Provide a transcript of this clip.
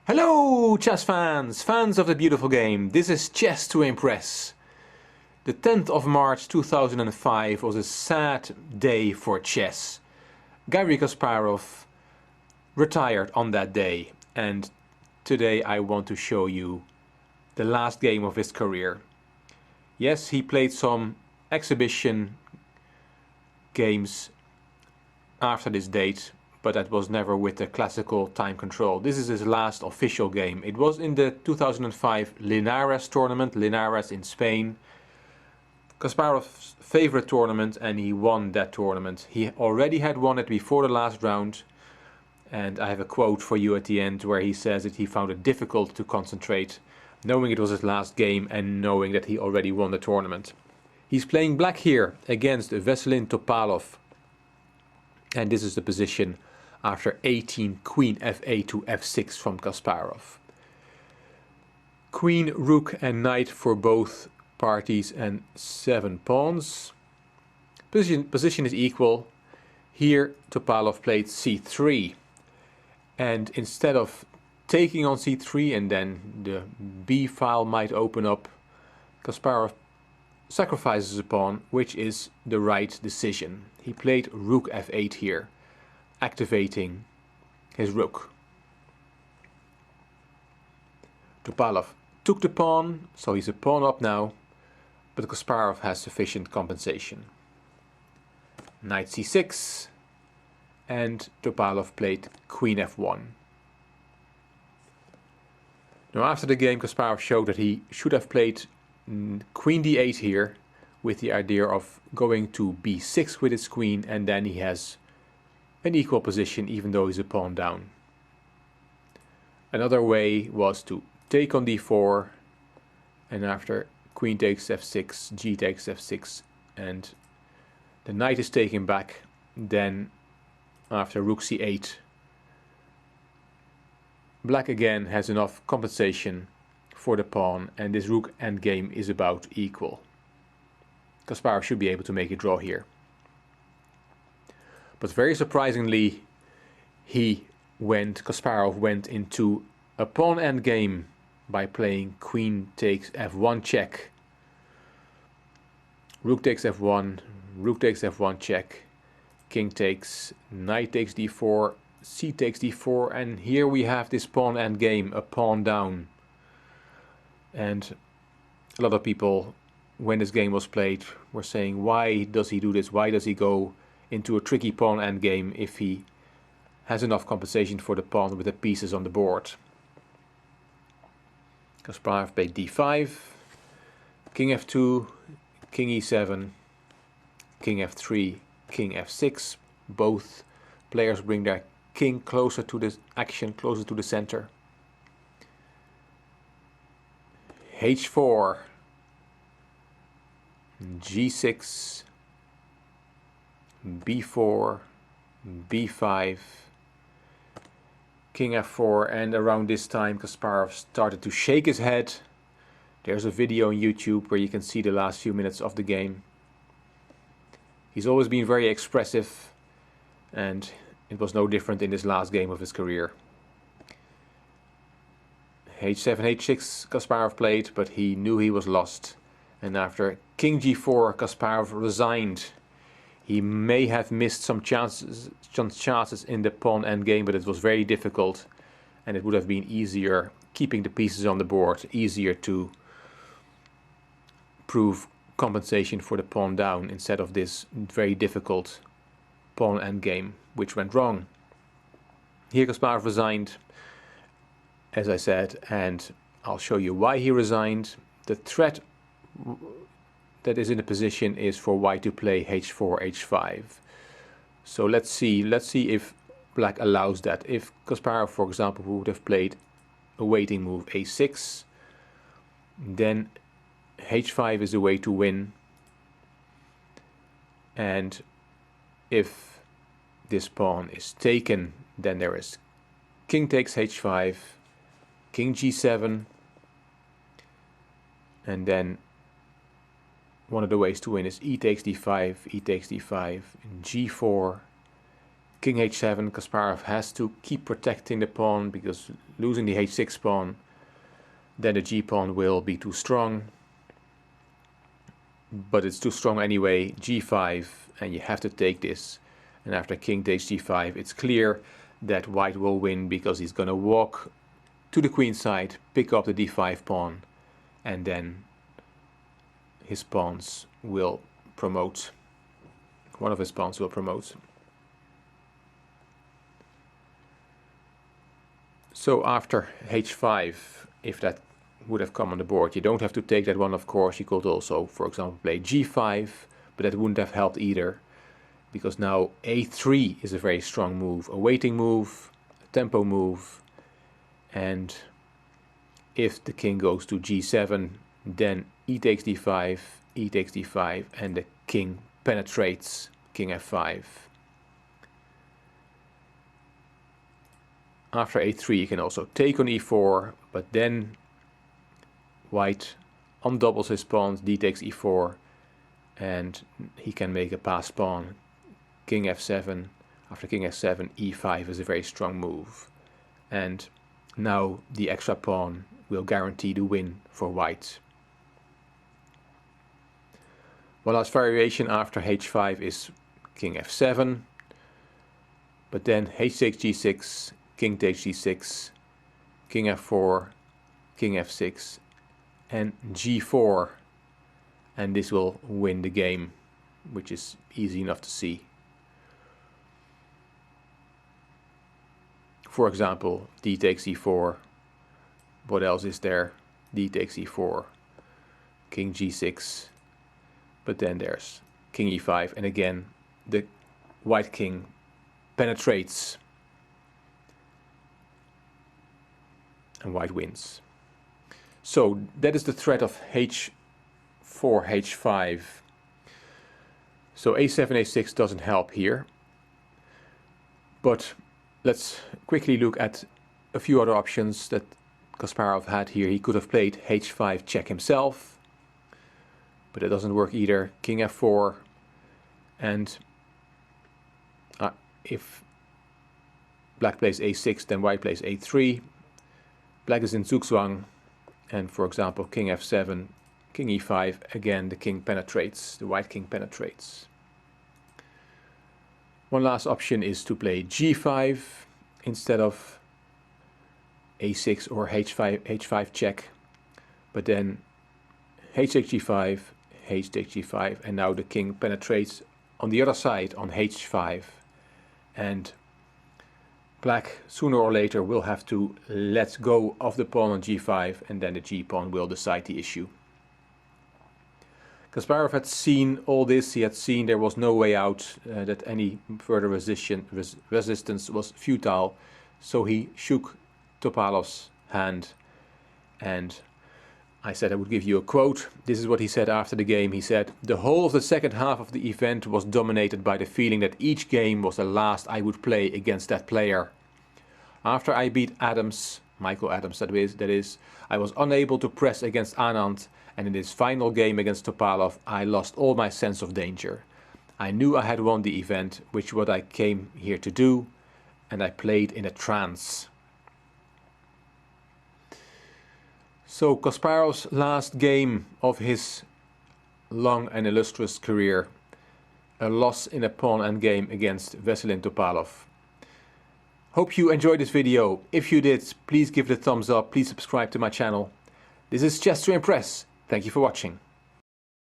Hello chess fans, fans of the beautiful game. This is Chess to Impress. The 10th of March 2005 was a sad day for chess. Garry Kasparov retired on that day, and today I want to show you the last game of his career. Yes, he played some exhibition games after this date, but that was never with the classical time control. This is his last official game. It was in the 2005 Linares tournament, Linares in Spain. Kasparov's favorite tournament, and he won that tournament. He already had won it before the last round, and I have a quote for you at the end where he says that he found it difficult to concentrate, knowing it was his last game and knowing that he already won the tournament. He's playing black here against Veselin Topalov, and this is the position after 18 Queen f8 to f6 from Kasparov. Queen, Rook and Knight for both parties and 7 pawns. Position is equal. Here Topalov played c3, and instead of taking on c3 and then the b file might open up, Kasparov sacrifices a pawn, which is the right decision. He played Rook f8 here, activating his rook. Topalov took the pawn, so he's a pawn up now, but Kasparov has sufficient compensation. Knight c6, and Topalov played Queen f1. Now after the game, Kasparov showed that he should have played Queen d8 here, with the idea of going to b6 with his queen, and then he has an equal position even though he's a pawn down. Another way was to take on d4, and after queen takes f6, g takes f6, and the knight is taken back. Then after rook c8, black again has enough compensation for the pawn, and this rook endgame is about equal. Kasparov should be able to make a draw here. But very surprisingly, Kasparov went into a pawn endgame by playing queen takes f1 check. Rook takes f1, rook takes f1 check, king takes, knight takes d4, c takes d4, and here we have this pawn endgame, a pawn down. And a lot of people, when this game was played, were saying, why does he do this? Why does he go into a tricky pawn endgame if he has enough compensation for the pawn with the pieces on the board? Kasparov played d5, king f2, king e7, king f3, king f6. Both players bring their king closer to the action, closer to the center. h4, g6, b4, b5, king f4, and around this time Kasparov started to shake his head. There's a video on YouTube where you can see the last few minutes of the game. He's always been very expressive, and it was no different in this last game of his career. h7, h6 Kasparov played, but he knew he was lost, and after king g4 Kasparov resigned. He may have missed some chances in the pawn endgame, but it was very difficult, and it would have been easier keeping the pieces on the board, easier to prove compensation for the pawn down instead of this very difficult pawn endgame, which went wrong. Here Kasparov resigned, as I said, and I'll show you why he resigned. The threat that is in the position is for white to play h4, h5. So let's see if black allows that. If Kasparov, for example, would have played a waiting move a6, then h5 is a way to win. And if this pawn is taken, then there is king takes h5, king g7, and then one of the ways to win is e takes d5, e takes d5, g4, king h7, Kasparov has to keep protecting the pawn, because losing the h6 pawn, then the g pawn will be too strong. But it's too strong anyway. g5, and you have to take this. And after king takes g5, it's clear that white will win, because he's going to walk to the queen side, pick up the d5 pawn, and then his pawns will promote. One of his pawns will promote. So after h5, if that would have come on the board, you don't have to take that one, of course. You could also, for example, play g5, but that wouldn't have helped either, because now a3 is a very strong move, a waiting move, a tempo move, and if the king goes to g7, then e takes d5, e takes d5, and the king penetrates, king f5. After a3 you can also take on e4, but then white undoubles his pawns, d takes e4, and he can make a passed pawn, king f7. After king f7, e5 is a very strong move, and now the extra pawn will guarantee the win for white. One last variation after h5 is king f7, but then h takes g6, king takes g6, king f4, king f6, and g4, and this will win the game, which is easy enough to see. For example, d takes e4. What else is there? D takes e4, king g6, but then there's king e5, and again the white king penetrates and white wins. So that is the threat of h4, h5. So a7, a6 doesn't help here, but let's quickly look at a few other options that Kasparov had here. He could have played h5 check himself, but it doesn't work either. King f4, and if black plays a6, then white plays a3. Black is in zugzwang, and for example king f7, king e5, again the king penetrates, the white king penetrates. One last option is to play g5 instead of a6 or h5 check, but then h takes g5, h takes g5, and now the king penetrates on the other side on h5, and black sooner or later will have to let go of the pawn on g5, and then the g pawn will decide the issue. Kasparov had seen all this. He had seen there was no way out, that any further resistance was futile, so he shook Topalov's hand, and I said I would give you a quote. This is what he said after the game. He said, "The whole of the second half of the event was dominated by the feeling that each game was the last I would play against that player. After I beat Adams, Michael Adams that is, I was unable to press against Anand, and in this final game against Topalov I lost all my sense of danger. I knew I had won the event, which is what I came here to do, and I played in a trance." So Kasparov's last game of his long and illustrious career, a loss in a pawn endgame against Veselin Topalov. Hope you enjoyed this video. If you did, please give it a thumbs up, please subscribe to my channel. This is Chess to Impress. Thank you for watching.